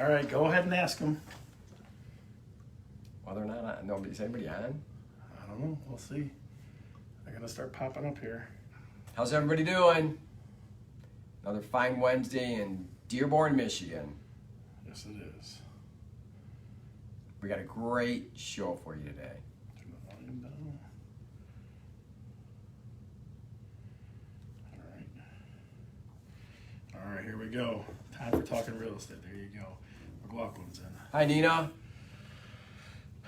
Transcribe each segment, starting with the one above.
All right, go ahead and ask them. Well, they're not on. Nobody, is anybody on? I don't know. We'll see. They're going to start popping up here. How's everybody doing? Another fine Wednesday in Dearborn, Michigan. Yes, it is. We got a great show for you today. Turn the volume down. All right, here we go. Time for talking real estate. There you go. McLaughlin's in. Hi, Nina.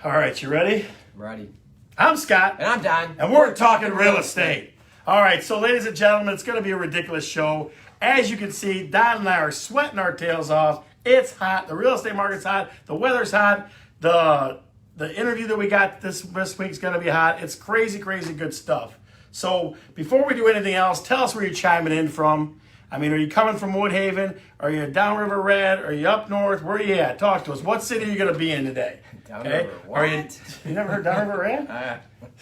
All right, you ready? I'm ready. I'm Scott. And I'm Don. And we're talking real estate. All right, so ladies and gentlemen, it's going to be a ridiculous show. As you can see, Don and I are sweating our tails off. It's hot. The real estate market's hot. The weather's hot. The interview that we got this week is going to be hot. It's crazy, crazy good stuff. So before we do anything else, tell us where you're chiming in from. I mean, are you coming from Woodhaven? Are you downriver red? Are you up north? Where are you at? Talk to us. What city are you going to be in today? Downriver. What? Are you never heard downriver red?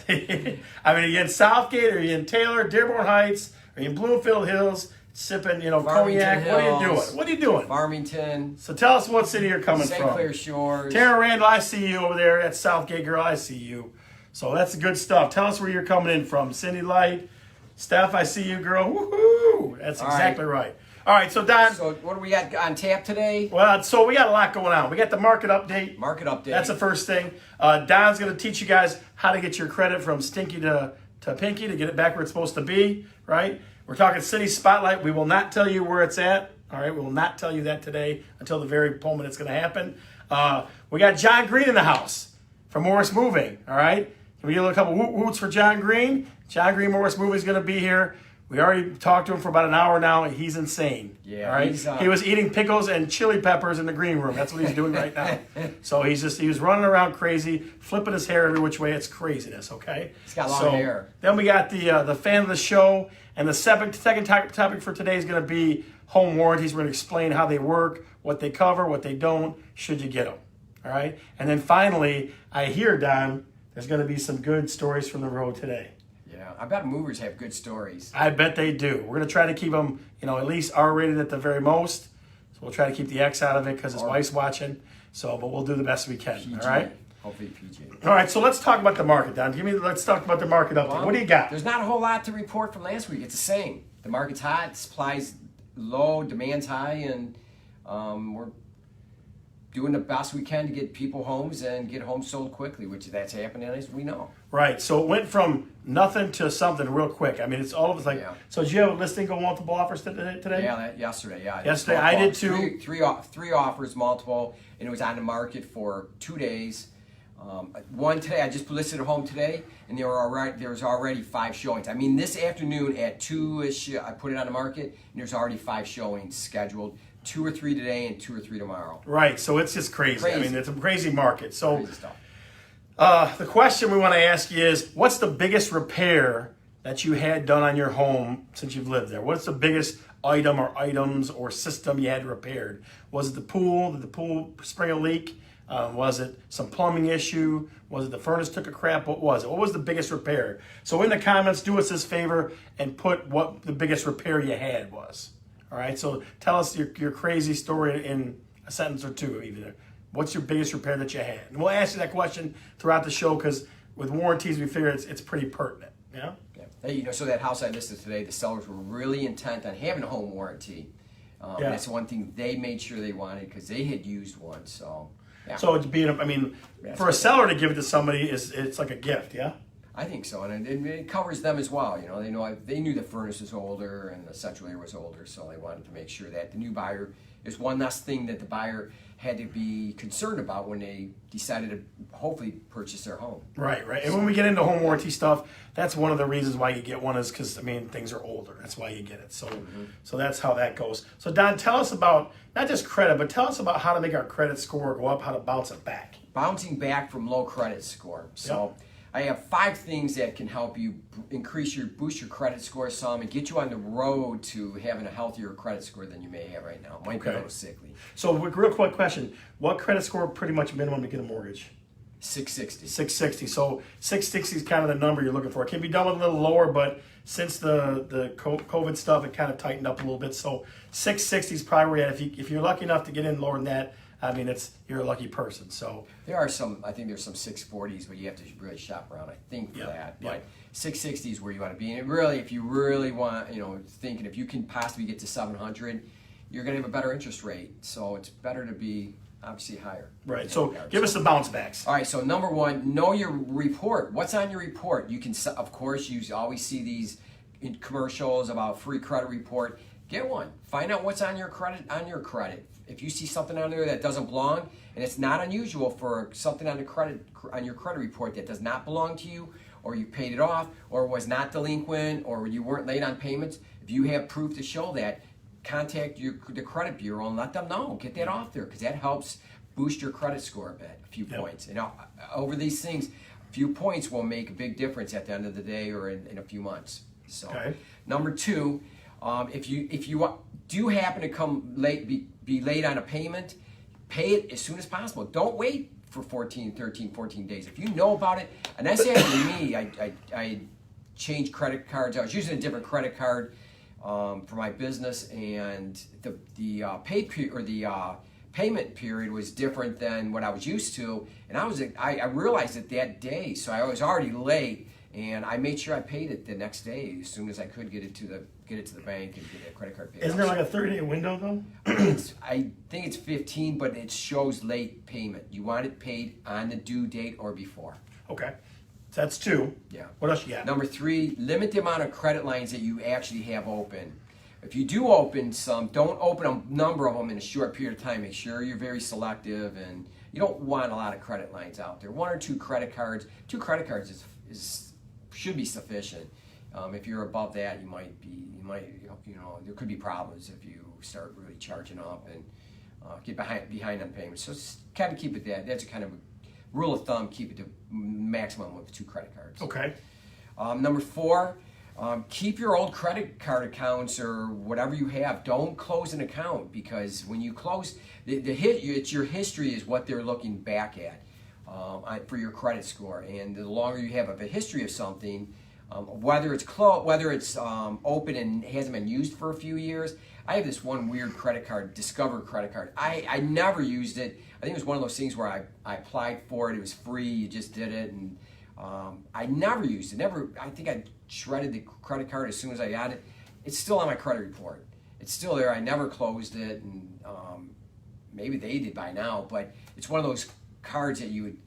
I mean, are you in Southgate? Are you in Taylor, Dearborn Heights? Are you in Bloomfield Hills? Sipping, cognac. Hills, what are you doing? What are you doing? Farmington. So tell us what city you're coming St. from. Clair Shores. Tara Randall, I see you over there. That's Southgate girl, I see you. So that's good stuff. Tell us where you're coming in from. Cindy Light, Steph, I see you, girl. Woohoo! That's exactly right. All right, so Don. So what do we got on tap today? Well, so we got a lot going on. We got the market update. Market update. That's the first thing. Don's going to teach you guys how to get your credit from stinky to pinky to get it back where it's supposed to be, right? We're talking city spotlight. We will not tell you where it's at. All right, we will not tell you that today until the very moment it's going to happen. We got John Green in the house from Morse Moving. All right, can we get a couple whoots for John Green? John Green, Morse Moving is going to be here. We already talked to him for about an hour now. He's insane. Yeah. All right. He was eating pickles and chili peppers in the green room. That's what he's doing right now. So he was running around crazy, flipping his hair every which way. It's craziness. Okay. He's got long hair. Then we got the fan of the show, and the second topic for today is going to be home warranties. We're going to explain how they work, what they cover, what they don't, should you get them. All right. And then finally, I hear, Don, there's going to be some good stories from the road today. Yeah, I bet movers have good stories. I bet they do. We're going to try to keep them, at least R-rated at the very most. So we'll try to keep the X out of it because his wife's watching. So, but we'll do the best we can. PG. All right. Hopefully PG. All right. So let's talk about the market, Don. Let's talk about the market update. Well, what do you got? There's not a whole lot to report from last week. It's the same. The market's hot. Supply's low. Demand's high, and we're doing the best we can to get people homes and get homes sold quickly, which that's happening as we know. Right. So it went from nothing to something real quick. I mean, it's all of us like. Yeah. So did you have a listing go multiple offers today? Yeah, yesterday. Yeah. Yesterday, I did too. Three offers, multiple, and it was on the market for 2 days. One today, I just listed a home today, and there was already 5 showings. I mean, this afternoon at 2-ish, I put it on the market, and there's already 5 showings scheduled. 2 or 3 today and 2 or 3 tomorrow. Right. So it's just crazy. I mean, it's a crazy market. So crazy stuff. The question we want to ask you is, what's the biggest repair that you had done on your home since you've lived there? What's the biggest item or items or system you had repaired? Was it the pool? Did the pool spring a leak? Was it some plumbing issue? Was it the furnace took a crap? What was it? What was the biggest repair? So in the comments, do us this favor and put what the biggest repair you had was. All right, so tell us your crazy story in a sentence or two, either. What's your biggest repair that you had? And we'll ask you that question throughout the show because with warranties, we figure it's pretty pertinent. Yeah. Hey, so that house I listed today, the sellers were really intent on having a home warranty. That's one thing they made sure they wanted because they had used one. So. Yeah. So it's for a seller to give it to somebody it's like a gift. Yeah. I think so, and it covers them as well. They knew the furnace was older and the central air was older, so they wanted to make sure that the new buyer is one less thing that the buyer had to be concerned about when they decided to hopefully purchase their home. Right. And when we get into home warranty stuff, that's one of the reasons why you get one is because things are older. That's why you get it. So, So that's how that goes. So Don, tell us about not just credit, but tell us about how to make our credit score go up, how to bounce it back. Bouncing back from low credit score. So. Yep. I have 5 things that can help you boost your credit score some and get you on the road to having a healthier credit score than you may have right now. Might be a little sickly. So real quick question. What credit score pretty much minimum to get a mortgage? 660. 660. So 660 is kind of the number you're looking for. It can be done with a little lower, but since the COVID stuff, it kind of tightened up a little bit. So 660 is probably where you're at. If you're lucky enough to get in lower than that, I mean, you're a lucky person. So There are some, I think there's some 640s, but you have to really shop around, I think, for Yeah, that. yeah. But 660 is where you want to be. And it really, if you really want, thinking if you can possibly get to 700, you're going to have a better interest rate. So it's better to be obviously higher. right. So give us the bounce backs. All right, so number one, know your report. What's on your report? You can, of course, you always see these in commercials about free credit report. Get one. Find out what's on your credit. If you see something on there that doesn't belong, and it's not unusual for something on your credit report that does not belong to you, or you paid it off, or was not delinquent, or you weren't late on payments, if you have proof to show that, contact the credit bureau and let them know. Get that off there, because that helps boost your credit score a bit, a few points. And over these things, a few points will make a big difference at the end of the day or in a few months. So, number two, if you do happen to come late, be late on a payment, pay it as soon as possible. Don't wait for 14 days. If you know about it, and that's happened to me. I changed credit cards. I was using a different credit card for my business, and the payment period was different than what I was used to, and I realized it that day, so I was already late, and I made sure I paid it the next day as soon as I could get it to the bank and get that credit card paid. Isn't there like a 30-day window though? I think it's 15, but it shows late payment. You want it paid on the due date or before. Okay. So that's two. Yeah. What else you got? Number three, limit the amount of credit lines that you actually have open. If you do open some, don't open a number of them in a short period of time. Make sure you're very selective, and you don't want a lot of credit lines out there. One or two credit cards. 2 credit cards should be sufficient. If you're above that, there could be problems if you start really charging up and get behind on payments. So kind of keep it that. That's a kind of a rule of thumb. Keep it to maximum of 2 credit cards. Okay. Number 4, keep your old credit card accounts or whatever you have. Don't close an account, because when you close, it's your history is what they're looking back at for your credit score. And the longer you have of a history of something, whether it's open and hasn't been used for a few years. I have this one weird credit card, Discover credit card. I never used it. I think it was one of those things where I applied for it. It was free. You just did it, and I never used it. I think I shredded the credit card as soon as I got it. It's still on my credit report. It's still there. I never closed it, and maybe they did by now. But it's one of those cards that you would,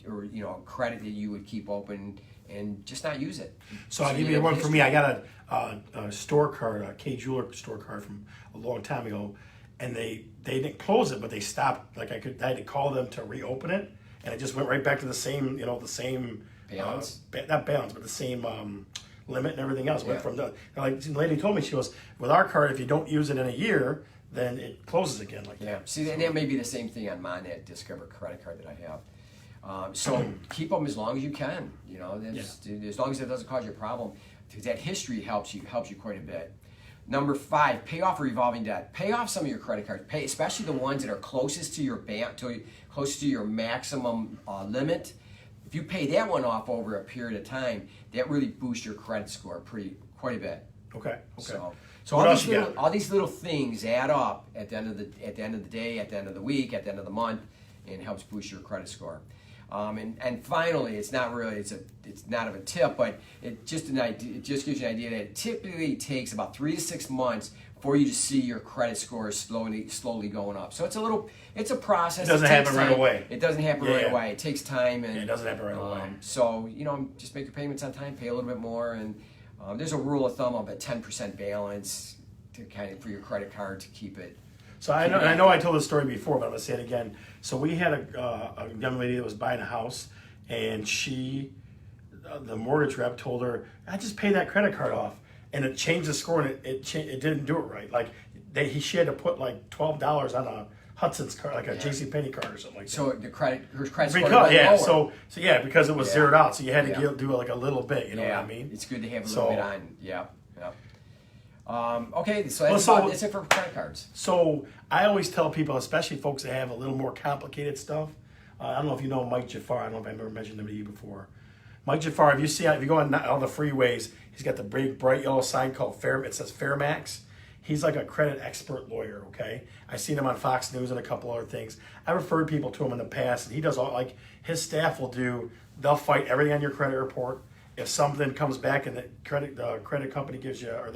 or credit that you would keep open and just not use it. So I'll give you one for me. I got a store card, a K Jeweler store card from a long time ago, and they didn't close it, but they stopped. Like I had to call them to reopen it, and it just went right back to the same, the same balance, not balance, but the same limit and everything else. Went from the the lady told me, she goes, with our card, if you don't use it in a year, then it closes again. See, and that may be the same thing on my Discover credit card that I have. So keep them as long as you can. As long as it doesn't cause you a problem. That history helps you quite a bit. Number 5, pay off revolving debt. Pay off some of your credit cards. Pay, especially the ones that are closest to your close to your maximum limit. If you pay that one off over a period of time, that really boosts your credit score quite a bit. Okay. So all these little things add up at the end of the day, at the end of the week, at the end of the month, and helps boost your credit score. And finally, it's not of a tip, but it just gives you an idea that it typically takes about 3 to 6 months for you to see your credit score slowly going up. So it's a process. It doesn't happen right away. It doesn't happen right away. It takes time, and it doesn't happen right away. So just make your payments on time, pay a little bit more, and there's a rule of thumb of a 10% balance for your credit card to keep it. So I know I told this story before, but I'm gonna say it again. So we had a young lady that was buying a house, and the mortgage rep told her, "I just pay that credit card off," and it changed the score, and it didn't do it right. Like she had to put like $12 on a Hudson's card, like a JCPenney card or something like that. So her credit score went lower. So because it was zeroed out, so you had to do like a little bit. You know what I mean? It's good to have a little bit on. Yeah. Okay, so that's it for credit cards. So I always tell people, especially folks that have a little more complicated stuff. I don't know if you know Mike Jafar. I don't know if I've ever mentioned him to you before. Mike Jafar, if you go on all the freeways, he's got the big bright yellow sign called Fair. It says Fairmax. He's like a credit expert lawyer, okay? I've seen him on Fox News and a couple other things. I referred people to him in the past, and he does all, like, his staff they'll fight everything on your credit report. If something comes back and the credit company gives you, or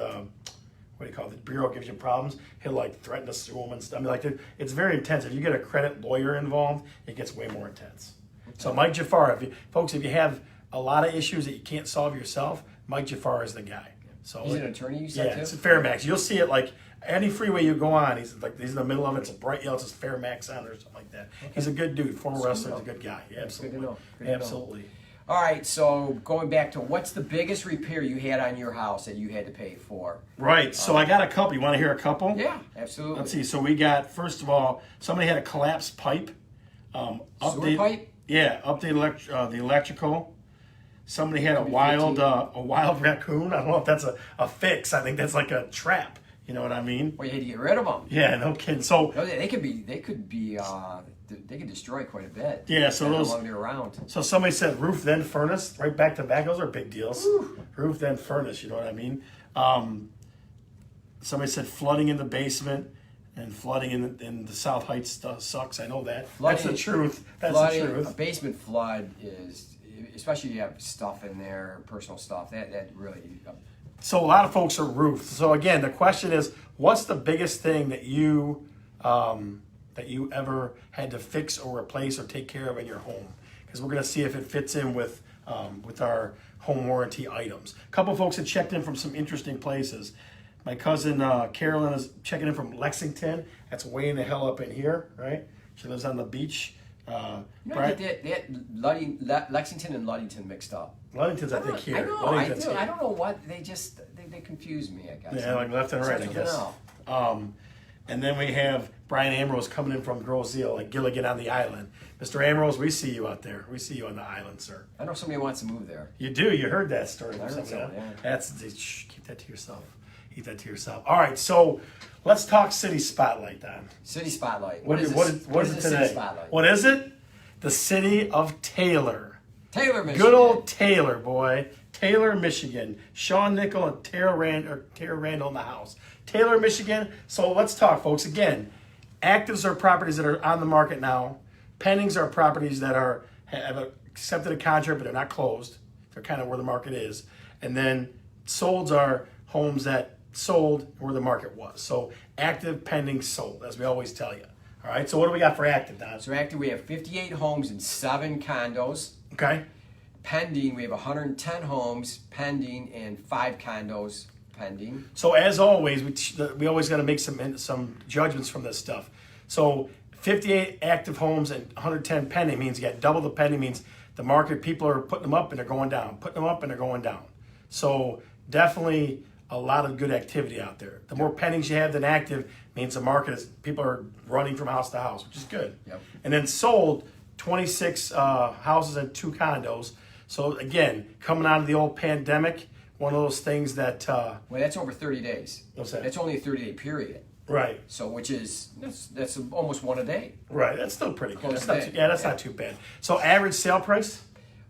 what do you call it, the bureau gives you problems, he'll like threaten to sue them and stuff. I mean, like, it's very intense. If you get a credit lawyer involved, it gets way more intense. Okay. So Mike Jafar, if you have a lot of issues that you can't solve yourself, Mike Jafar is the guy. So he's an attorney, you said, too? It's a Fairmax. You'll see it like any freeway you go on. He's in the middle of it. It's a bright yellow. It says Fairmax on it or something like that. Okay. He's a good dude. Former wrestler. He's a good guy. Yeah, absolutely. Good to know. Absolutely. All right, so going back to what's the biggest repair you had on your house that you had to pay for? Right, so I got a couple. You want to hear a couple? Yeah, absolutely. Let's see. So we got, first of all, somebody had a collapsed pipe. Sewer pipe? Yeah, update the electrical. Somebody had a wild raccoon. I don't know if that's a fix. I think that's like a trap. You know what I mean? Well, you had to get rid of them. Yeah, no kidding. So they could destroy quite a bit. Yeah, so those. How long they're around. So somebody said roof then furnace, right back to back. Those are big deals. Whew. Roof then furnace. You know what I mean? Somebody said flooding in the basement and flooding in the South Heights sucks. I know that. That's the truth. That's the truth. A basement flood is, especially if you have stuff in there, personal stuff. That really. So a lot of folks are roofed. So again, the question is, what's the biggest thing that you ever had to fix or replace or take care of in your home? Because we're going to see if it fits in with our home warranty items. A couple folks have checked in from some interesting places. My cousin Carolyn is checking in from Lexington. That's way in the hell up in here, right? She lives on the beach. Lexington and Ludington mixed up. Ludington's, I think, here. I know, I don't know what, they confuse me, I guess. Yeah, like left and right, I guess. And then we have Brian Ambrose coming in from Groseal, like Gilligan on the island. Mr. Ambrose, we see you out there. We see you on the island, sir. I know somebody wants to move there. You do. You heard that story. I heard so, yeah. Keep that to yourself. Keep that to yourself. All right, so let's talk City Spotlight, Don. City Spotlight. What is it today? City Spotlight? What is it? The city of Taylor. Taylor, Michigan. Good old Taylor, boy. Taylor, Michigan. Sean Nickel and Tara Randall in the house. Taylor, Michigan. So let's talk, folks. Again, actives are properties that are on the market now. Pendings are properties that have accepted a contract, but they're not closed. They're kind of where the market is. And then solds are homes that sold where the market was. So active, pending, sold, as we always tell you. All right, so what do we got for active, Don? So active, we have 58 homes and 7 condos. Okay. Pending, we have 110 homes pending and 5 condos pending. So as always, we always got to make some judgments from this stuff. So 58 active homes and 110 pending means you got double the pending, means the market, people are putting them up and they're going down, putting them up and they're going down. So definitely a lot of good activity out there. The more pendings you have than active means the market is, people are running from house to house, which is good. Yep. And then sold 26 houses and 2 condos. So again, coming out of the old pandemic, one of those things that... well, that's over 30 days. What's that? That's only a 30-day period. Right. So that's almost one a day. Right. That's still pretty good. That's not too bad. So average sale price?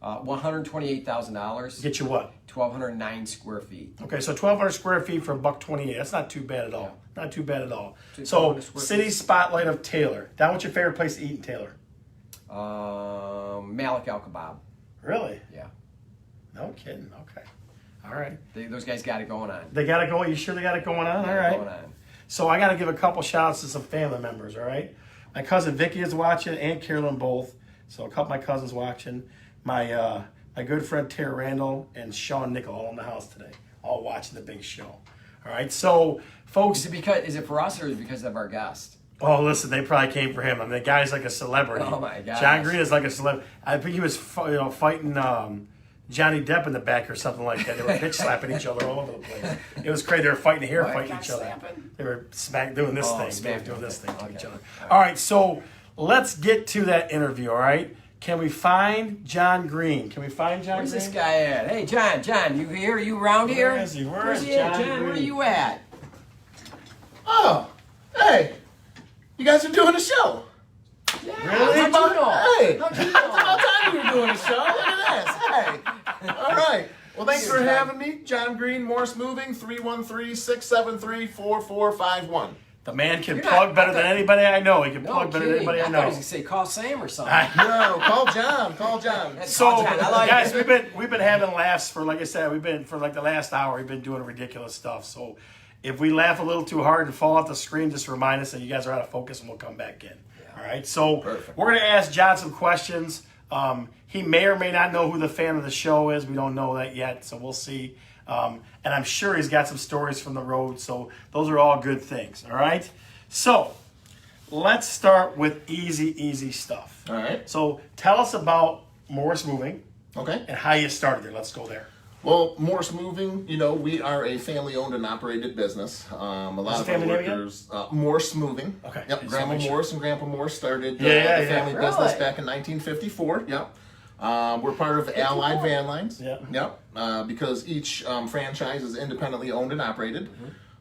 $128,000. Get you what? 1,209 square feet. Okay, so 1,200 square feet for $128. That's not too bad at all. Yeah. Not too bad at all. So City Spotlight of Taylor. Don, what's your favorite place to eat in Taylor? Malik Al Kebab. Really? Yeah. No kidding. Okay. All right. Those guys got it going on. They got it going. You sure they got it going on? All right. Going on. So I got to give a couple shout outs to some family members. All right. My cousin Vicky is watching, and Carolyn both. So a couple of my cousins watching. My good friend Tara Randall and Sean Nickel all in the house today, all watching the big show. All right. So folks, is it for us or is it because of our guest? Oh, listen, they probably came for him. I mean, the guy's like a celebrity. Oh, my God. John Green is like a celebrity. I think he was fighting Johnny Depp in the back or something like that. They were bitch slapping each other all over the place. It was crazy. They were fighting hair, fighting each other. They were doing this thing. They were doing this thing to each other. All right, so let's get to that interview, all right? Can we find John Green? Can we find John Green? Where's this guy at? Hey, John, you here? Are you around here? Where is he? Where's he at? John, where are you at? Oh, hey, you guys are doing a show. Yeah. Really? How'd you know? Hey, How'd you it's know? about time you were doing a show. Look at this. Hey, all right. Well, thanks for having me. John Green, Morse Moving, 313-673-4451. The man can You're plug not- better than anybody I know. He can No plug better than kidding. anybody I I thought he know. was gonna say call Sam or something. No, call John. Call John. So, Call John. I like guys, it. we've been having laughs for, like I said, we've been for like the last hour. We've been doing ridiculous stuff. So, if we laugh a little too hard and fall off the screen, just remind us that you guys are out of focus, and we'll come back in. All right. So, Perfect. we're gonna ask John some questions. He may or may not know who the fan of the show is. We don't know that yet, so we'll see. And I'm sure he's got some stories from the road. So, those are all good things. All right. So, let's start with easy stuff. All right. So tell us about Morse Moving Okay. and how you started there. Let's go there. Well, Morse Moving, we are a family-owned and operated business. A lot What's of the our family name again? workers, Morse Moving. Okay. Yep. Just Grandma wanna make sure. Morse and Grandpa Morse started the Yeah. family Really? business back in 1954. Yep. We're part of Allied Van Lines. Yeah. Yep. Because each franchise is independently owned and operated.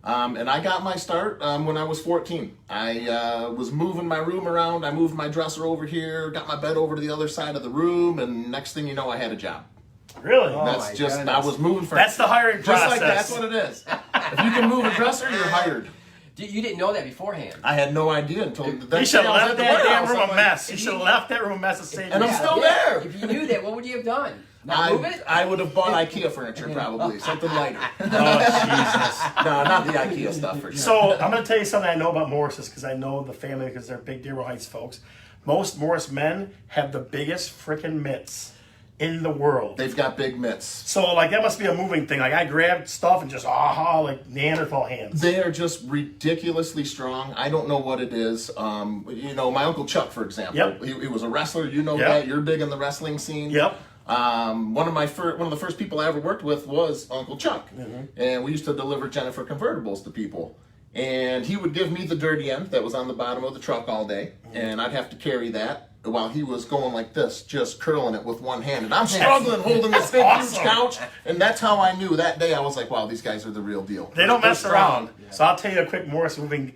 And I got my start when I was 14. I was moving my room around. I moved my dresser over here, got my bed over to the other side of the room, and next thing you know, I had a job. Really? Oh, That's my just, goodness. I was moving for That's the hiring just process. like that's what it is. If you can move a dresser, you're hired. You didn't know that beforehand. I had no idea until the You next should day have I was left at the that damn warehouse. room I'm a like, mess. You should have left that room a mess to save And I'm you. still there. If you knew that, what would you have done? Not move it? I would have bought IKEA furniture probably, something lighter. Oh, Jesus. No, not the IKEA stuff for sure. So I'm going to tell you something I know about Morses because I know the family because they're big Dearborn Heights folks. Most Morse men have the biggest freaking mitts in the world. They've got big mitts. So, like, that must be a moving thing. Like, I grabbed stuff and just, like Neanderthal hands. They are just ridiculously strong. I don't know what it is. My Uncle Chuck, for example, Yep. he was a wrestler. You know Yep. that. You're big in the wrestling scene. Yep. One of the first people I ever worked with was Uncle Chuck, and we used to deliver Jennifer convertibles to people. And he would give me the dirty end that was on the bottom of the truck all day, and I'd have to carry that while he was going like this, just curling it with one hand. And I'm struggling holding this big awesome. huge couch, and that's how I knew that day. I was like, wow, these guys are the real deal. They don't They're mess strong. around. So I'll tell you a quick Morse moving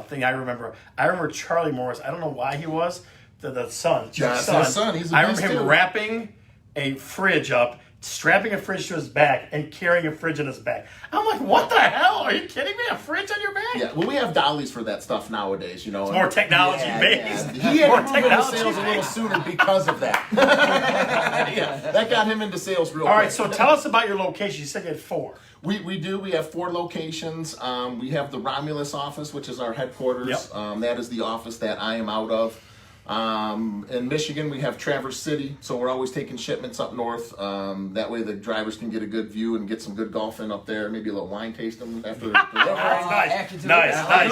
thing I remember. I remember Charlie Morse. I don't know why he was. The son. That's Chuck's his son. He's a I beast, remember him too. wrapping a fridge up, strapping a fridge to his back, and carrying a fridge on his back. I'm like, what the hell? Are you kidding me? A fridge on your back? Yeah, well, we have dollies for that stuff nowadays, It's more technology based. He had More to move into technology sales a little based. sooner because of that. Yeah, that got him into sales real All quick. right, so tell us about your location. You said you had 4. We do. We have 4 locations. We have the Romulus office, which is our headquarters. Yep. That is the office that I am out of. In Michigan, we have Traverse City, so we're always taking shipments up north. That way the drivers can get a good view and get some good golf in up there. Maybe a little wine tasting after delivery. After delivery. Nice. After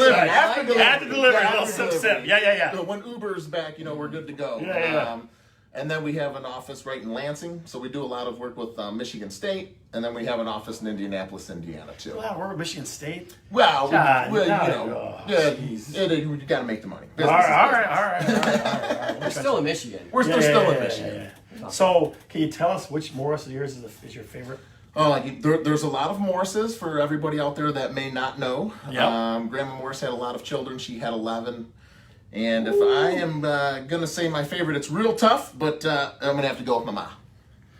delivery. After delivery, a little After sip, delivery. sip. Yeah. So when Uber's back, we're good to go. Yeah. And then we have an office right in Lansing, so we do a lot of work with Michigan State, and then we have an office in Indianapolis, Indiana, too. Wow, we're at Michigan State. Well, God, you jeez. got to make the money. All Business is right. business. We're still in Michigan. We're still in Michigan. Yeah. So, can you tell us which Morse of yours is your favorite? There's a lot of Morses for everybody out there that may not know. Yep. Grandma Morse had a lot of children. She had 11. And if I am going to say my favorite, it's real tough, but I'm going to have to go with my mom.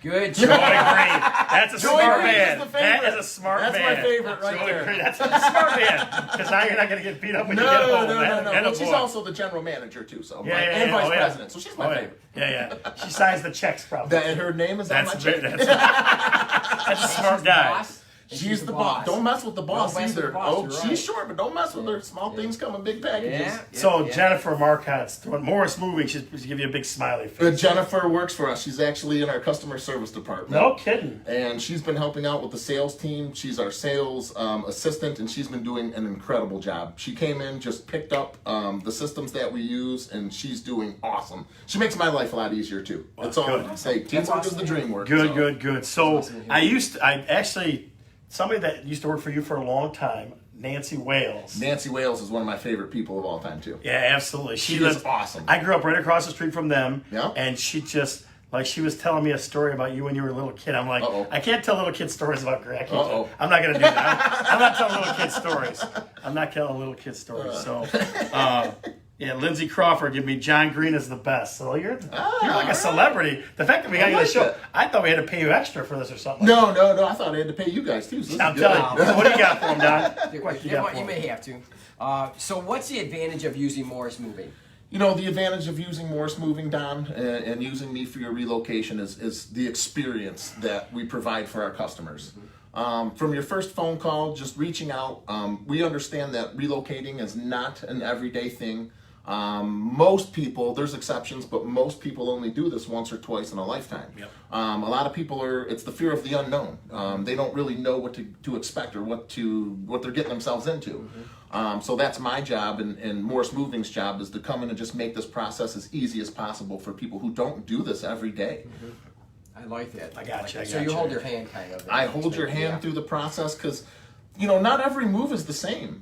Good Joey job. Green. That's a smart Green is man. the favorite. That is a smart That's man. my favorite right Joey there. Green. That's a smart man. Because now you're not going to get beat up when you get No. home. And Well, she's boy. also the general manager, too, so Yeah, and vice oh, yeah. president, so she's my favorite. Yeah. She signs the checks probably. And her name is on my That's check. a smart guy. Boss, and She's the boss. Don't mess with the boss Don't mess with either. the boss, Oh, you're she's right. short, but don't mess with her. Small things come in big packages. Yeah. So yeah. Jennifer Marcotte's when Morris moving, she's give you a big smiley face. Jennifer works for us. She's actually in our customer service department. No kidding. And she's been helping out with the sales team. She's our sales assistant, and she's been doing an incredible job. She came in, just picked up the systems that we use, and she's doing awesome. She makes my life a lot easier too. It's all good. say teamwork is the dream work. Good. So awesome to hear. I actually somebody that used to work for you for a long time, Nancy Wales. Nancy Wales is one of my favorite people of all time too. Yeah, absolutely. She is awesome. I grew up right across the street from them. Yeah. And she just she was telling me a story about you when you were a little kid. I'm like, Uh-oh. I can't tell little kids stories about Greg. Uh-oh. I'm not gonna do that. I'm not telling little kids stories. I'm not telling little kids stories. So Yeah, Lindsey Crawford give me John Green is the best. So you're like a alright. celebrity. The fact that we got you on the like show, that. I thought we had to pay you extra for this or something. No. I thought I had to pay you guys too. So this I'm is good. telling you. What do you got for him, Don? You may have to. So what's the advantage of using Morse moving? You know, the advantage of using Morse Moving, Don, and using me for your relocation is the experience that we provide for our customers. From your first phone call, just reaching out, we understand that relocating is not an everyday thing. Most people, there's exceptions, but most people only do this once or twice in a lifetime. Yep. A lot of people it's the fear of the unknown. They don't really know what to expect or what they're getting themselves into. So that's my job, and Morse Moving's job is to come in and just make this process as easy as possible for people who don't do this every day. I like that. I got you. So you hold your hand kind of. I hold your hand through the process because, you know, not every move is the same.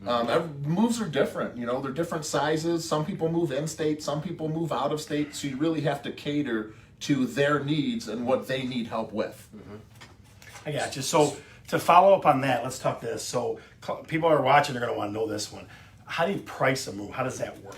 Moves are different. You know, they're different sizes. Some people move in state, some people move out of state. So you really have to cater to their needs and what they need help with. I got you. So to follow up on that, let's talk this. So people are watching, they're going to want to know this one. How do you price a move? How does that work?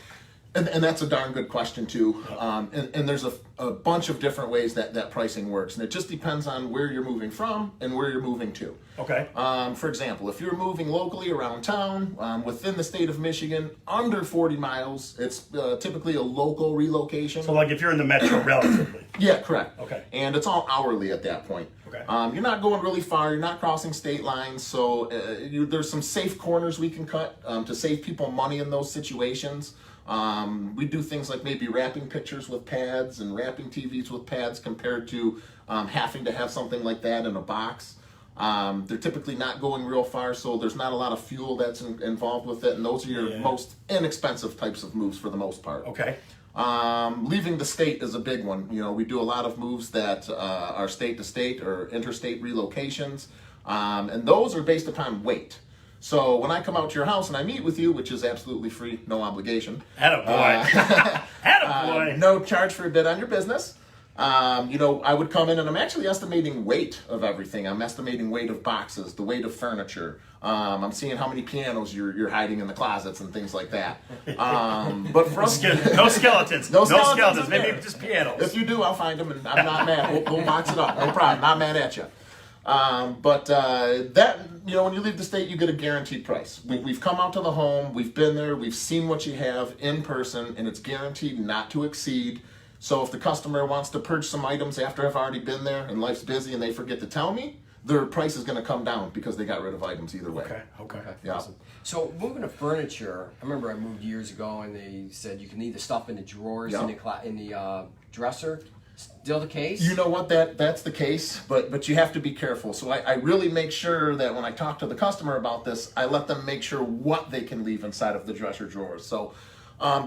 And that's a darn good question too. And there's a bunch of different ways that pricing works. And it just depends on where you're moving from and where you're moving to. Okay. For example, if you're moving locally around town, within the state of Michigan, under 40 miles, it's typically a local relocation. So like if you're in the metro relatively. Yeah, correct. Okay. And it's all hourly at that point. Okay. You're not going really far. You're not crossing state lines. So there's some safe corners we can cut to save people money in those situations. We do things like maybe wrapping pictures with pads and wrapping TVs with pads compared to having to have something like that in a box. They're typically not going real far, so there's not a lot of fuel that's involved with it, and those are your most inexpensive types of moves for the most part. Okay. Leaving the state is a big one. You know, we do a lot of moves that are state to state or interstate relocations, and those are based upon weight. So when I come out to your house and I meet with you, which is absolutely free, no obligation. Attaboy. Attaboy. No charge for a bid on your business. You know, I would come in and I'm actually estimating weight of everything. I'm estimating weight of boxes, the weight of furniture. I'm seeing how many pianos you're hiding in the closets and things like that. But for us, No skeletons. No skeletons in Maybe there. just pianos. if you do, I'll find them and I'm not mad. We'll box it up. No problem. Not mad at you. But that, you know, when you leave the state, you get a guaranteed price. We've come out to the home, we've been there, we've seen what you have in person, and it's guaranteed not to exceed. So if the customer wants to purge some items after I've already been there and life's busy and they forget to tell me, their price is going to come down because they got rid of items either way. Okay. Yeah. Awesome. So moving to furniture, I remember I moved years ago, and they said you can leave the stuff in the drawers Yeah. in the dresser. Still the case? You know what, that's the case, but you have to be careful. So I really make sure that when I talk to the customer about this, I let them make sure what they can leave inside of the dresser drawers. So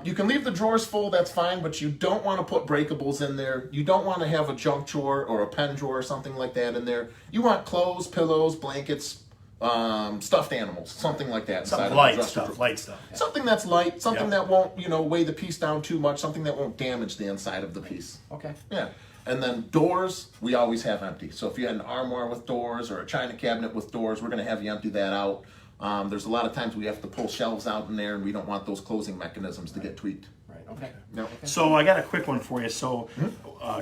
you can leave the drawers full, that's fine, but you don't want to put breakables in there. You don't want to have a junk drawer or a pen drawer or something like that in there. You want clothes, pillows, blankets, stuffed animals, something like that. Something inside of the light dresser stuff. drawer. Light stuff. Something that's light, something Yeah. that won't, you know, weigh the piece down too much, something that won't damage the inside of the piece. Okay. Yeah. And then doors, we always have empty. So if you had an armoire with doors or a china cabinet with doors, we're going to have you empty that out. There's a lot of times we have to pull shelves out in there, and we don't want those closing mechanisms to get tweaked. Right. Okay. Yep. So I got a quick one for you. So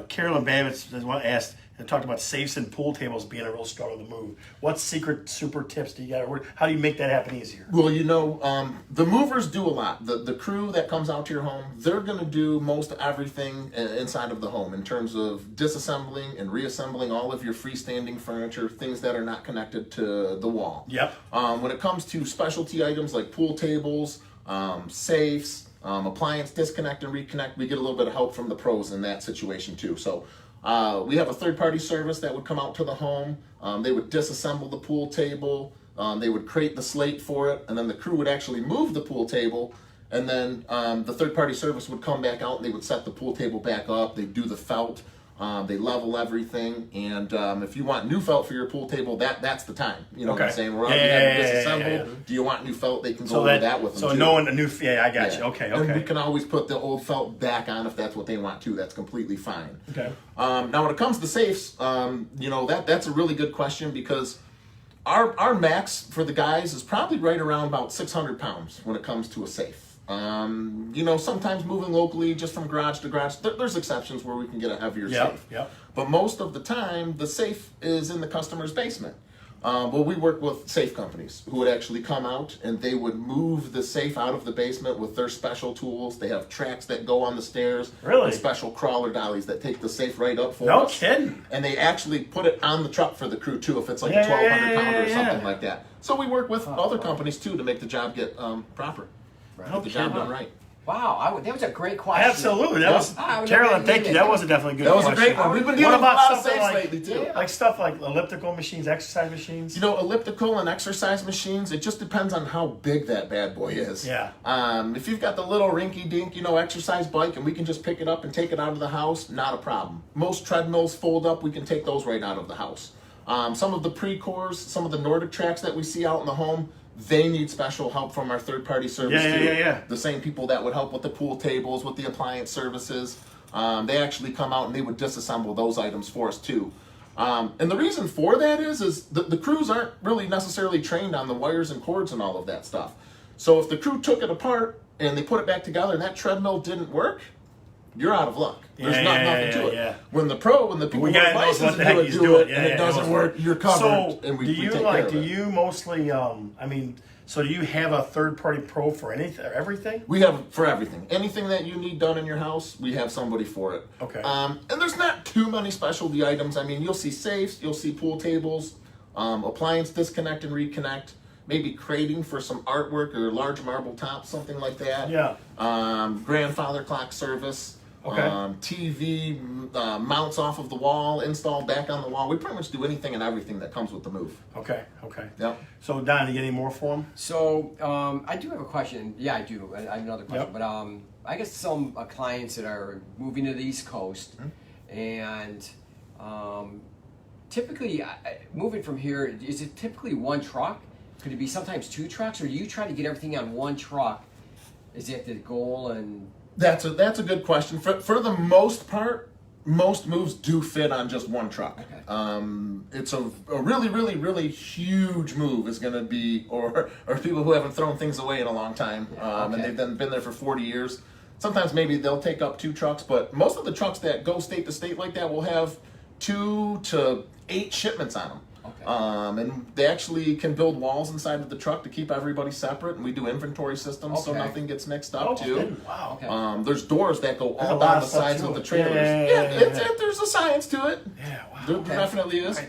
Carolyn Babbitt asked and talked about safes and pool tables being a real struggle to move. What secret super tips do you got? Or how do you make that happen easier? Well, you know, the movers do a lot. The crew that comes out to your home, they're going to do most everything inside of the home in terms of disassembling and reassembling all of your freestanding furniture, things that are not connected to the wall. Yep. When it comes to specialty items like pool tables, safes, appliance disconnect and reconnect, we get a little bit of help from the pros in that situation too. So we have a third-party service that would come out to the home. They would disassemble the pool table. They would crate the slate for it, and then the crew would actually move the pool table, and then the third-party service would come back out and they would set the pool table back up. They'd do the felt. They level everything, and if you want new felt for your pool table, that's the time. You know what I'm Okay. saying? We're already having it disassembled. Yeah. Do you want new felt? They can go So over that with them so too. knowing a new I got you. Yeah. Okay. And we Okay. can always put the old felt back on if that's what they want to. That's completely fine. Okay. Now, when it comes to safes, you know, that's a really good question because our max for the guys is probably right around about 600 pounds when it comes to a safe. Sometimes moving locally just from garage to garage, there's exceptions where we can get a heavier safe. Yep. But most of the time, the safe is in the customer's basement. Well, we work with safe companies who would actually come out and they would move the safe out of the basement with their special tools. They have tracks that go on the stairs. Really? And special crawler dollies that take the safe right up for No us. kidding. And they actually put it on the truck for the crew too, if it's like Yeah, a 1,200 pounder or yeah. something like that. So we work with other companies too to make the job get proper. Get the job done right. Wow, that was a great question. Absolutely. That was I would Carolyn, never thank even you. That think- was a definitely good That was a question. great one. We've been What dealing with a about lot of something safes like, lately too. like stuff like elliptical machines, exercise machines? Elliptical and exercise machines, it just depends on how big that bad boy is. Yeah. If you've got the little rinky-dink, exercise bike and we can just pick it up and take it out of the house, not a problem. Most treadmills fold up, we can take those right out of the house. Some of the Precors, some of the Nordic tracks that we see out in the home, they need special help from our third-party service too. Yeah. The same people that would help with the pool tables, with the appliance services, they actually come out and they would disassemble those items for us too. And the reason for that is the crews aren't really necessarily trained on the wires and cords and all of that stuff. So if the crew took it apart and they put it back together and that treadmill didn't work, you're out of luck. There's nothing to it. Yeah. When the people We who gotta are know licensed what to the heck do it, he's do doing. it, and Yeah, it doesn't yeah. work, you're covered. So and we do take you care like? of Do it. you mostly? So do you have a third-party pro for anything, everything? We have for everything. Anything that you need done in your house, we have somebody for it. Okay. And there's not too many specialty items. I mean, you'll see safes, you'll see pool tables, appliance disconnect and reconnect, maybe crating for some artwork or large marble tops, something like that. Yeah. Grandfather clock service. Okay. TV mounts off of the wall, installed back on the wall. We pretty much do anything and everything that comes with the move. Okay. Yep. So Don, you get any more for him? So I do have a question. Yeah, I do. I have another question. Yep. But I guess some clients that are moving to the East Coast, and typically moving from here, is it typically one truck? Could it be sometimes two trucks, or do you try to get everything on one truck? Is that the goal? And That's a good question. For the most part, most moves do fit on just one truck. Okay. It's a really, really, really huge move is going to be, or people who haven't thrown things away in a long time, and they've been there for 40 years. Sometimes maybe they'll take up two trucks, but most of the trucks that go state to state like that will have 2 to 8 shipments on them. Okay. And they actually can build walls inside of the truck to keep everybody separate, and we do inventory systems so Okay. nothing gets mixed up too. Wow. Okay. There's doors that go There's a all lot down of the stuff sides to of the it. trailers. Yeah. There's a science to it. Yeah. Wow. There definitely is. Okay.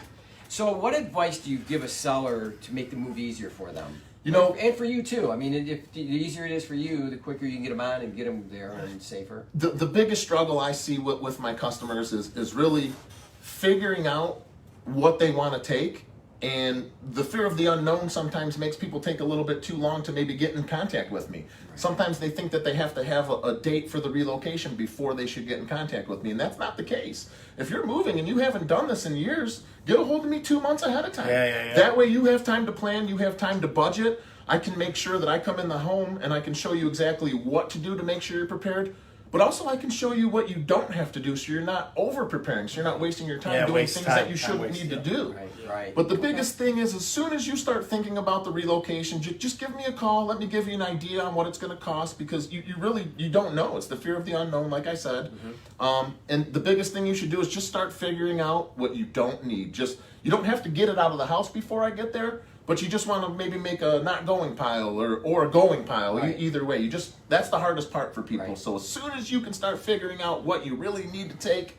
So what advice do you give a seller to make the move easier for them? And for you too. I mean, if the easier it is for you, the quicker you can get them on and get them there and safer. The biggest struggle I see with my customers is really figuring out what they want to take. And the fear of the unknown sometimes makes people take a little bit too long to maybe get in contact with me. Right. Sometimes they think that they have to have a date for the relocation before they should get in contact with me, and that's not the case. If you're moving and you haven't done this in years, get a hold of me 2 months ahead of time. Yeah. That way you have time to plan, you have time to budget. I can make sure that I come in the home and I can show you exactly what to do to make sure you're prepared. But also I can show you what you don't have to do so you're not over preparing, so you're not wasting your time doing things that you shouldn't need to do. Right. But the biggest thing is as soon as you start thinking about the relocation, just give me a call. Let me give you an idea on what it's going to cost, because you don't know. It's the fear of the unknown, like I said. And the biggest thing you should do is just start figuring out what you don't need. You don't have to get it out of the house before I get there, but you just want to maybe make a not going pile or a going pile. Right. Either way, that's the hardest part for people. Right. So as soon as you can start figuring out what you really need to take,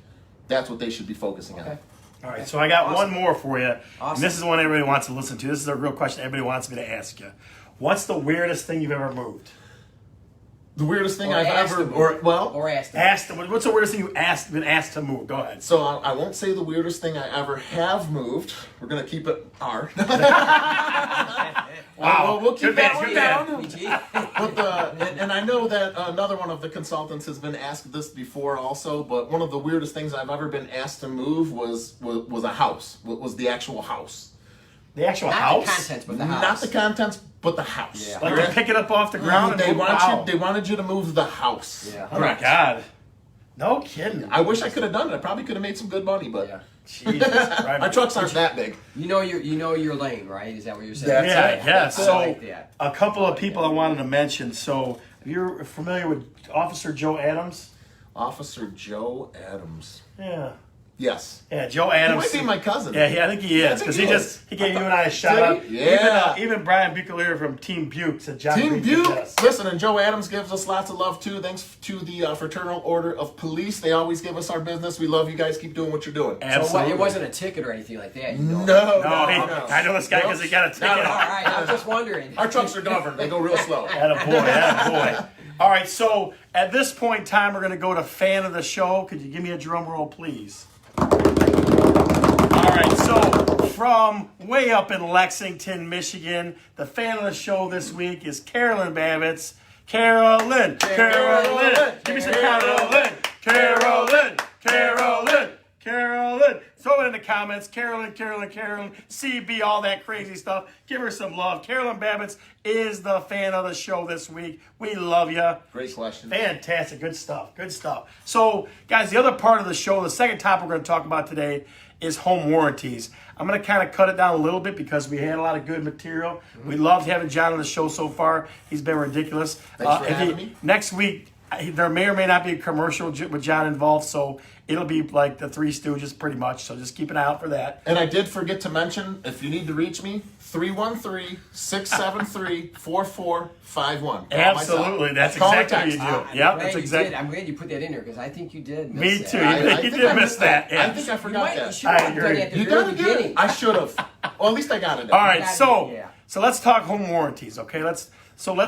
that's what they should be focusing on. All right, so I got one more for you. Awesome. And this is one everybody wants to listen to. This is a real question everybody wants me to ask you. What's the weirdest thing you've ever moved? The weirdest thing Or I've asked ever, to move. or Asked. What's the weirdest thing you've been asked to move? Go ahead. so I won't say the weirdest thing I ever have moved. We're gonna keep it R. Wow. We'll keep Good that man, one good down. But and I know that another one of the consultants has been asked this before also. But one of the weirdest things I've ever been asked to move was a house. Was the actual house. The actual Not house? the contents, but the house. Not the contents, but the house. Yeah. Like to pick it up off the ground and They move? Wow. wanted you to move the house. Yeah. Oh my God. No kidding. I wish I could have done it. I probably could have made some good money, but Yeah. Jesus Christ. my trucks aren't that big. You know your lane, right? Is that what you're saying? That's Yeah, it. yeah. I So like that. a couple of people I wanted to mention. So You're familiar with Officer Joe Adams? Officer Joe Adams. Yeah. Yes. Yeah, Joe He Adams. might be my cousin. Yeah, I think he is, because he gave you and I a shout out. Did he? Yeah. Even Brian Bucaleer from Team Buke said John Team Green did Buke. this. Listen, and Joe Adams gives us lots of love too. Thanks to the Fraternal Order of Police. They always give us our business. We love you guys. Keep doing what you're doing. Absolutely. So it wasn't a ticket or anything like that. No. I know this guy because he got a ticket. All right, I was just wondering. Our trucks are governed. They go real slow. Attaboy. All right, so at this point in time, we're going to go to fan of the show. Could you give me a drum roll, please? All right, so from way up in Lexington, Michigan, the fan of the show this week is Carolyn Babbitts. Carolyn. Give me some Carolyn. Carolyn. Throw it in the comments. Carolyn. CB, all that crazy stuff. Give her some love. Carolyn Babbitts is the fan of the show this week. We love you. Great question. Fantastic. Good stuff. So, guys, the other part of the show, the second topic we're going to talk about today is home warranties. I'm going to kind of cut it down a little bit because we had a lot of good material. We loved having John on the show so far. He's been ridiculous. Thanks for having me. Next week, there may or may not be a commercial with John involved, so it'll be like the Three Stooges pretty much. So just keep an eye out for that. And I did forget to mention, if you need to reach me, 313-673-4451. Absolutely. That's Call or exactly what you text. do. Yep, that's exactly. I'm glad you put that in there because I think you did. Me miss too. that. You did miss that. I Yeah. think I forgot You that. should have I done agree. it at the You very gotta get beginning. it. I should have. Well, at least I got it. All right, Yeah. so let's talk home warranties, okay? Let's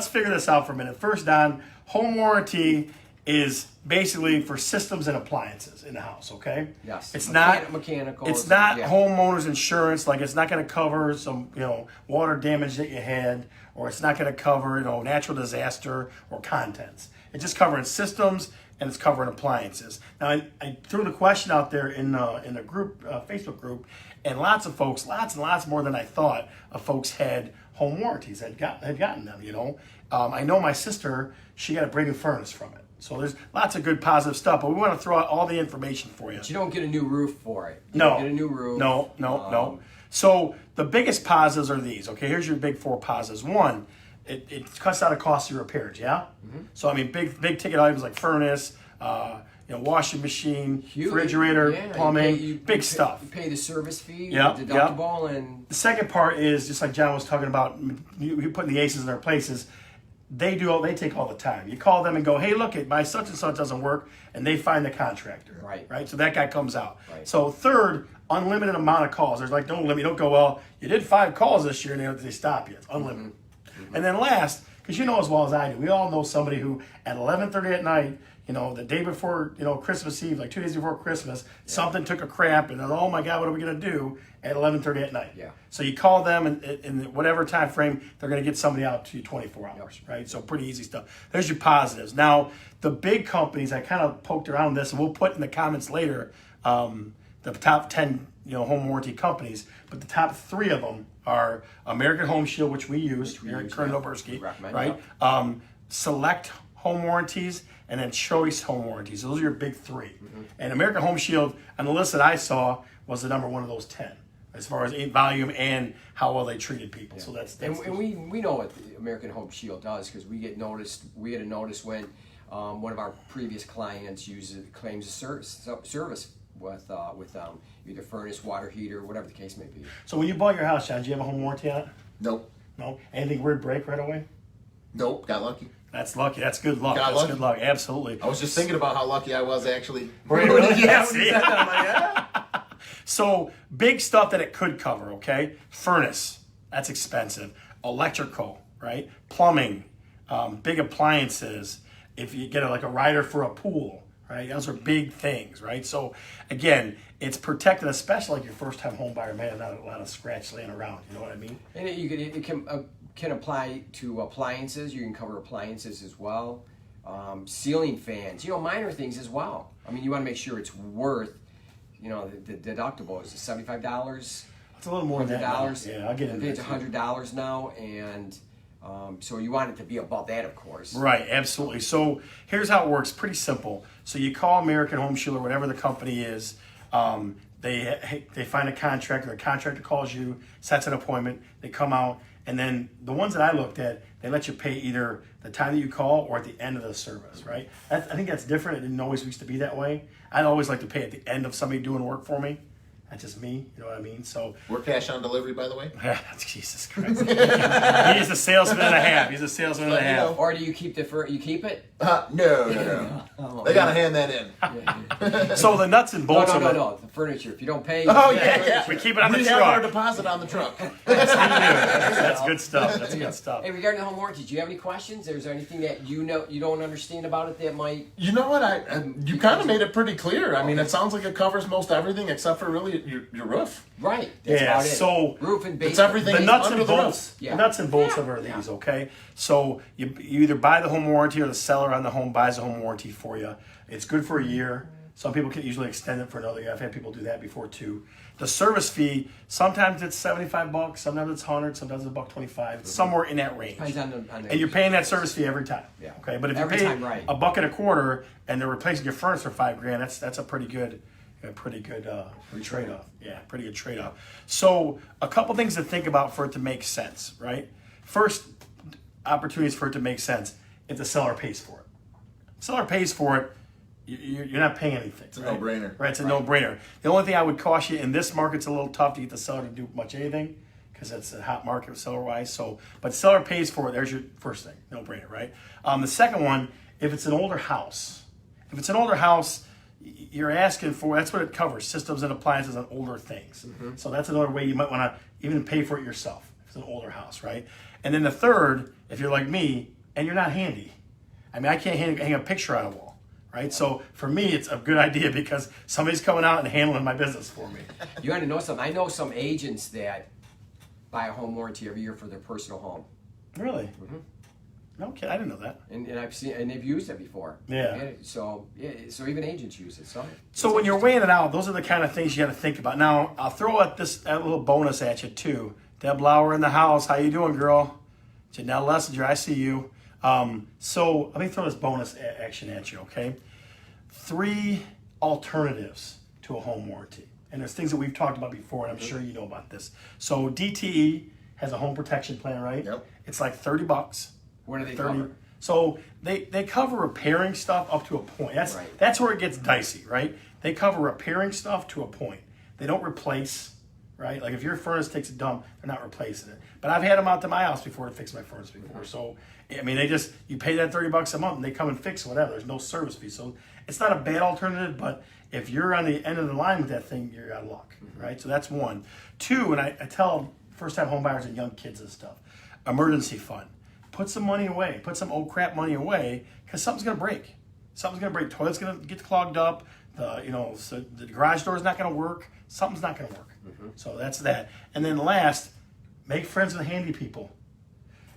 figure this out for a minute. First, Don, home warranty is basically for systems and appliances in the house, okay? Yes. It's not mechanical. It's not yeah. homeowners insurance. Like, it's not going to cover some water damage that you had, or it's not going to cover natural disaster or contents. It's just covering systems and it's covering appliances. Now, I threw the question out there in the group Facebook group, and lots and lots more than I thought of folks had home warranties, had gotten them. I know my sister, she got a brand new furnace from it. So there's lots of good positive stuff, but we want to throw out all the information for you. But you don't get a new roof for it. You No. don't get a new roof. No. So the biggest positives are these. Okay, here's your big four positives. One, it cuts down the cost of repairs. Yeah. Mm-hmm. So I mean, big ticket items like furnace, washing machine, refrigerator, plumbing, big stuff. You pay the service fee, Yep, the deductible, and the second part is just like John was talking about. You putting the aces in their places. They take all the time. You call them and go, hey, look, my such and such doesn't work, and they find the contractor. Right. So that guy comes out. Right. So third, unlimited amount of calls. There's like no limit. You don't go, well, you did 5 calls this year, and they stop you. It's unlimited. Mm-hmm. And then last, because you know as well as I do, we all know somebody who at 11:30 at night, the day before, Christmas Eve, like 2 days before Christmas, something took a crap, and then, oh my God, what are we gonna do at 11:30 at night? Yeah. So you call them, and in whatever time frame, they're gonna get somebody out to you 24 hours, right? So pretty easy stuff. There's your positives. Now, the big companies, I kind of poked around this, and we'll put in the comments later the top 10 home warranty companies, but the top 3 of them are American Home Shield, which we use here at Kern Oberski, right? Select Home Warranties, and then Choice Home Warranties. Those are your big 3. Mm-hmm. And American Home Shield, on the list that I saw, was the number one of those 10, as far as volume and how well they treated people. Yeah. So that's and we know what the American Home Shield does because we get noticed. We get a notice when one of our previous clients claims a service with either furnace, water heater, whatever the case may be. So when you bought your house, John, did you have a home warranty on it? Nope. No? Anything weird break right away? Nope. Got lucky. That's lucky. That's good luck. Good luck. Absolutely. I was just thinking about how lucky I was actually. Really? Yeah. I'm like, yeah. So big stuff that it could cover, okay? Furnace, that's expensive. Electrical, right? Plumbing, big appliances. If you get a rider for a pool, right? Those are big things, right? So again, it's protected, especially like your first time home buyer, man, not a lot of scratch laying around. You know what I mean? And it can apply to appliances. You can cover appliances as well. Ceiling fans, minor things as well. I mean, you want to make sure it's worth, the deductible is $75. It's a little more than that. Yeah, I'll get into it. I think it's $100 now, and so you want it to be above that, of course. Right, absolutely. So here's how it works. Pretty simple. So you call American Home Shield or whatever the company is. They find a contractor. The contractor calls you, sets an appointment. They come out And then the ones that I looked at, they let you pay either the time that you call or at the end of the service, right? I think that's different. It didn't always used to be that way. I'd always like to pay at the end of somebody doing work for me. That's just me, you know what I mean? So We're cash on delivery, by the way. Jesus Christ. He's a salesman and a half. He's a salesman and a half. Or do you keep you keep it? No. They gotta hand that in. So the nuts and bolts of it. No. The furniture. If you don't pay, Oh yeah. We keep it on the We have our truck. deposit on the truck. That's good stuff. That's good stuff. Hey, regarding the home warranty, do you have any questions? Is there anything that you don't understand about it that might? You know what? You kind of made it pretty clear. I mean, it sounds like it covers most everything except for really your roof. Right. That's Yeah, about it. so roof and basement. It's everything. the nuts under and the bolts. roof. Yeah. The nuts and bolts of it are these, okay? So you either buy the home warranty or the seller on the home buys the home warranty for you. It's good for a year. Some people can usually extend it for another year. I've had people do that before too. The service fee, sometimes it's $75, sometimes it's $100, sometimes it's $125. It's somewhere in that range. Depends on the And you're paying that service fee every time. Yeah. Okay, but if Every you pay time, right. $1.25 and they're replacing your furnace for $5,000, that's a pretty good trade-off. Yeah, pretty good trade-off. So a couple things to think about for it to make sense, right? First, opportunities for it to make sense if the seller pays for it. Seller pays for it, you're not paying anything. It's a no-brainer. Right, it's a no-brainer. The only thing I would caution you, in this market's a little tough to get the seller to do much anything because it's a hot market seller-wise. So, but seller pays for it. There's your first thing, no-brainer, right? The second one, if it's an older house, you're asking for, that's what it covers, systems and appliances on older things. So that's another way you might want to even pay for it yourself if it's an older house, right? And then the third, if you're like me and you're not handy, I mean, I can't hang a picture on a wall, right? So for me, it's a good idea because somebody's coming out and handling my business for me. You want to know something? I know some agents that buy a home warranty every year for their personal home. Really? No kidding, I didn't know that. And I've seen, and they've used it before. Yeah. So even agents use it. So when you're weighing it out, those are the kind of things you got to think about. Now, I'll throw a little bonus at you too. Deb Lauer in the house. How you doing, girl? Janelle Lessinger, I see you. So let me throw this bonus action at you, okay? 3 alternatives to a home warranty. And there's things that we've talked about before, and I'm sure you know about this. So DTE has a home protection plan, right? Yep. It's like $30. What do they 30. cover? So they cover repairing stuff up to a point. Right. That's where it gets dicey, right? They cover repairing stuff to a point. They don't replace, right? Like if your furnace takes a dump, they're not replacing it. But I've had them out to my house before to fix my furnace before. So I mean, you pay that $30 a month and they come and fix whatever. There's no service fee, so it's not a bad alternative. But if you're on the end of the line with that thing, you're out of luck, right? So that's one. 2, and I tell first-time home buyers and young kids and stuff, emergency fund. Put some money away. Put some old crap money away because something's going to break. Something's going to break. Toilet's going to get clogged up. So the garage door's not going to work. Something's not going to work. So that's that. And then last, make friends with handy people.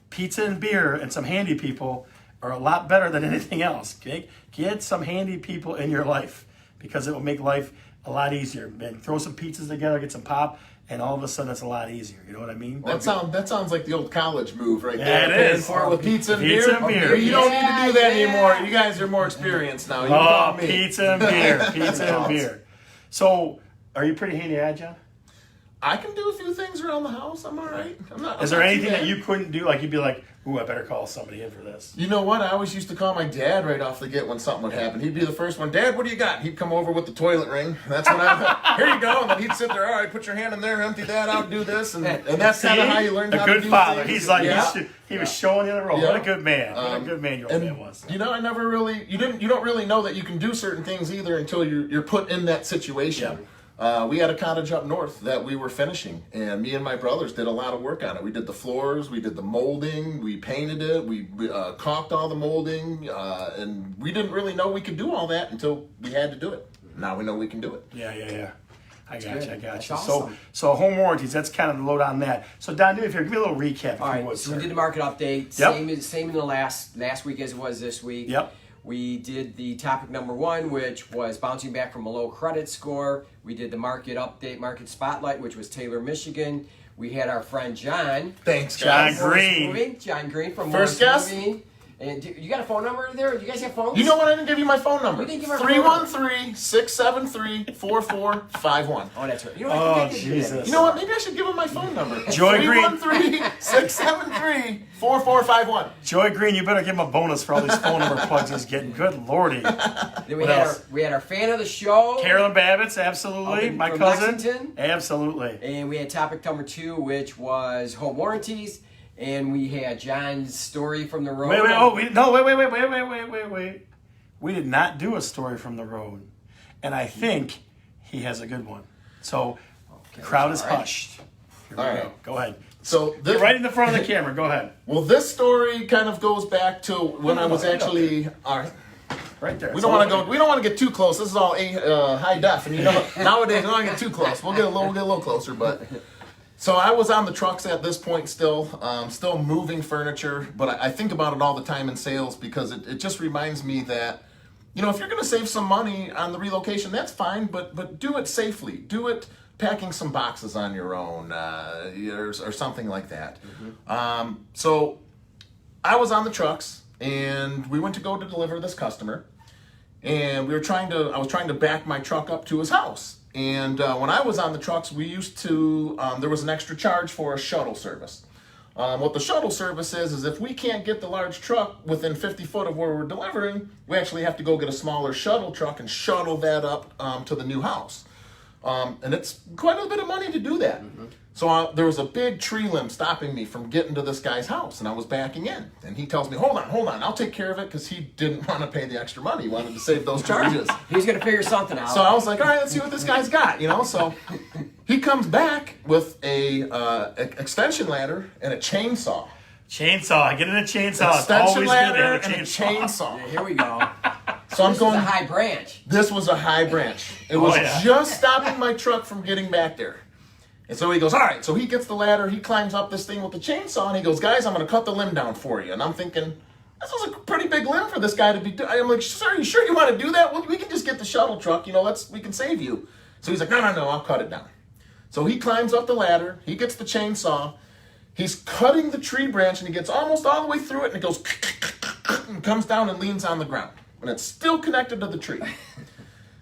Pizza and beer and some handy people are a lot better than anything else. Okay? Get some handy people in your life because it will make life a lot easier. Man, throw some pizzas together, get some pop, and all of a sudden it's a lot easier. You know what I mean? That sounds like the old college move right Yeah, there. it is. For it with pizza and Pizza beer. and beer. You don't need to do that Yeah. anymore. You guys are more experienced now. You Oh, call me. pizza and beer. Pizza and beer. So, are you pretty handy at, John? I can do a few things around the house. I'm all right. Is there anything that you couldn't do? Like you'd be like, ooh, I better call somebody in for this. You know what? I always used to call my dad right off the get when something would happen. He'd be the first one. Dad, what do you got? He'd come over with the toilet ring. That's when here you go. And then he'd sit there. All right, put your hand in there, empty that out, do this, and that's kind of how you learn how to do A good father. things. He's like, Yeah. he was showing you the road. Yeah. What a good man. What a good man your old And man was. you know, I never really you don't really know that you can do certain things either until you're put in that situation. We had a cottage up north that we were finishing, and me and my brothers did a lot of work on it. We did the floors, we did the molding, we painted it, we caulked all the molding, and we didn't really know we could do all that until we had to do it. Now we know we can do it. Yeah. I got good. you. That's So, awesome. so home warranties. That's kind of the load on that. So, Don, give me a little recap, if All you right, would, so sir. we did the market update. Yep. Same in the last week as it was this week. Yep. We did the topic number 1, which was bouncing back from a low credit score. We did the market update, market spotlight, which was Taylor, Michigan. We had our friend John. Thanks, John guys. Green. Moving. John Green from First Morse guess? Moving. And you got a phone number there? Do you guys have phones? You know what? I didn't give you my phone number. You didn't give our phone number. 313-673-4451. Oh, that's right. You know what? I Oh, think I did do that. Jesus. You know what? Maybe I should give him my phone number. Joy Green. 313-673-4451. Joy Green, you better give him a bonus for all these phone number plugs he's getting. Good lordy. Then we What had else? we had our fan of the show, Carolyn Babbitts, absolutely. Up in- My from cousin. Lexington. Absolutely. and we had topic number 2, which was home warranties, and we had John's story from the road. Wait. We did not do a story from the road. And I think he has a good one. So, the crowd is all right. hushed. Here we All go. right. Go ahead. So this, Get right in the front of the camera. Go ahead. well, this story kind of goes back to when I was actually. Right there. We don't want to go. We don't want to get too close. This is all high def, and nowadays we don't want to get too close. We'll get a little closer, but. So I was on the trucks at this point still moving furniture, but I think about it all the time in sales because it just reminds me that, if you're going to save some money on the relocation, that's fine, but do it safely. Do it packing some boxes on your own or something like that. Mm-hmm. So I was on the trucks, and we went to go to deliver this customer, and I was trying to back my truck up to his house. And when I was on the trucks, we used to, there was an extra charge for a shuttle service. What the shuttle service is if we can't get the large truck within 50 foot of where we're delivering, we actually have to go get a smaller shuttle truck and shuttle that up to the new house. And it's quite a bit of money to do that. Mm-hmm. So there was a big tree limb stopping me from getting to this guy's house, and I was backing in. And he tells me, hold on, I'll take care of it, because he didn't want to pay the extra money. He wanted to save those charges. He was going to figure something out. So I was like, all right, let's see what this guy's got, So he comes back with a extension ladder and a chainsaw. Chainsaw. Get in a chainsaw. It's Extension always good to ladder have a and a chainsaw. Yeah, here we go. So I'm This going. is a high branch. This was a high branch. It was yeah. just stopping my truck from getting back there. And so he goes, all right. So he gets the ladder. He climbs up this thing with the chainsaw, and he goes, guys, I'm going to cut the limb down for you. And I'm thinking, this was a pretty big limb for this guy to be doing. I'm like, sir, you sure you want to do that? Well, we can just get the shuttle truck. We can save you. So he's like, no, I'll cut it down. So he climbs up the ladder. He gets the chainsaw. He's cutting the tree branch, and he gets almost all the way through it, and it goes and comes down and leans on the ground. And it's still connected to the tree.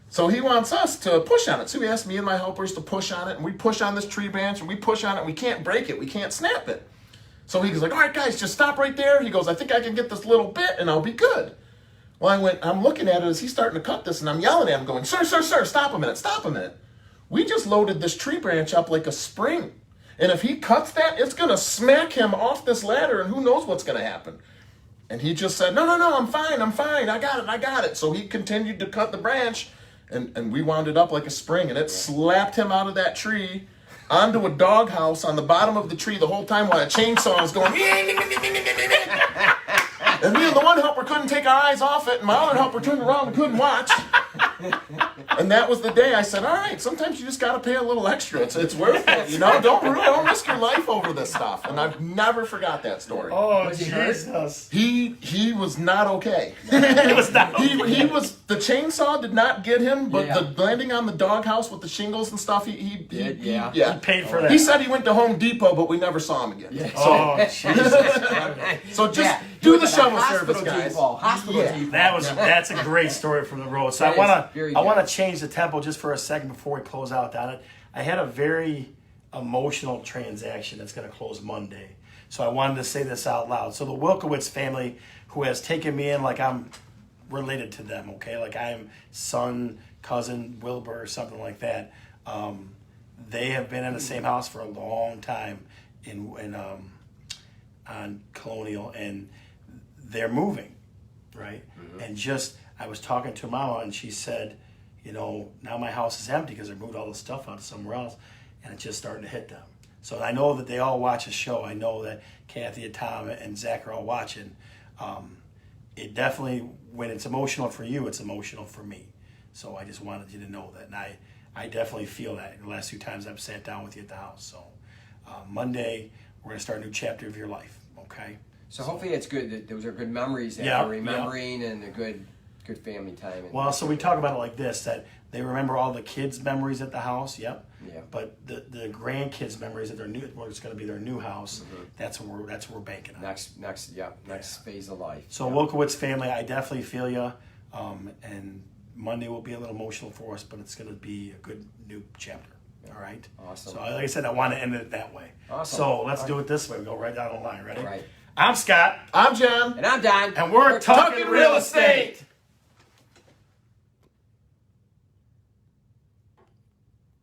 So he wants us to push on it. So he asked me and my helpers to push on it, and we push on this tree branch, and we push on it, and we can't break it. We can't snap it. So he goes like, all right, guys, just stop right there. He goes, I think I can get this little bit, and I'll be good. Well, I'm looking at it as he's starting to cut this, and I'm yelling at him going, sir, stop a minute. We just loaded this tree branch up like a spring. And if he cuts that, it's going to smack him off this ladder, and who knows what's going to happen. And he just said, no, I'm fine. I got it. So he continued to cut the branch, and we wound it up like a spring, and it slapped him out of that tree onto a doghouse on the bottom of the tree the whole time while a chainsaw was going. And me and the one helper couldn't take our eyes off it, and my other helper turned around and couldn't watch. And that was the day I said, all right, sometimes you just got to pay a little extra. It's worth it, Don't risk your life over this stuff. And I've never forgot that story. Oh, Was he hurt? Jesus. He was not okay. He was not okay. He was, the chainsaw did not get him, but Yeah. the landing on the doghouse with the shingles and stuff, he Yeah. He paid for that. He said he went to Home Depot, but we never saw him again. Oh, Jesus. So just Yeah. do the At shovel hospital service, guys. depot. Hospital Yeah. depot. That's a great story from the road. So That I want is very to good. change the tempo just for a second before we close out on it. I had a very emotional transaction that's going to close Monday. So I wanted to say this out loud. So the Wilkowitz family, who has taken me in like I'm related to them, okay? Like I am son, cousin, Wilbur, or something like that. They have been in the same house for a long time on Colonial, and they're moving, right? Mm-hmm. And I was talking to Mama, and she said, now my house is empty because I moved all the stuff out somewhere else, and it's just starting to hit them. So I know that they all watch the show. I know that Kathy and Tom and Zach are all watching. It definitely, when it's emotional for you, it's emotional for me. So I just wanted you to know that. And I definitely feel that the last 2 times I've sat down with you at the house. So Monday, we're going to start a new chapter of your life, okay? So hopefully it's good that those are good memories that Yeah, we're remembering and a good good family time. And Well, so we talk about it like this, that they remember all the kids' memories at the house, yep. Yeah. But the grandkids' memories at their new, well, it's going to be their new house. That's what we're banking on. next phase of life. So Wolkowitz family, I definitely feel you. And Monday will be a little emotional for us, but it's going to be a good new chapter. All right. Awesome. So like I said, I want to end it that way. Awesome. So let's do it this way. We go right down the line. Ready? All right. I'm Scott. I'm John. And I'm Don. And we're talking real estate.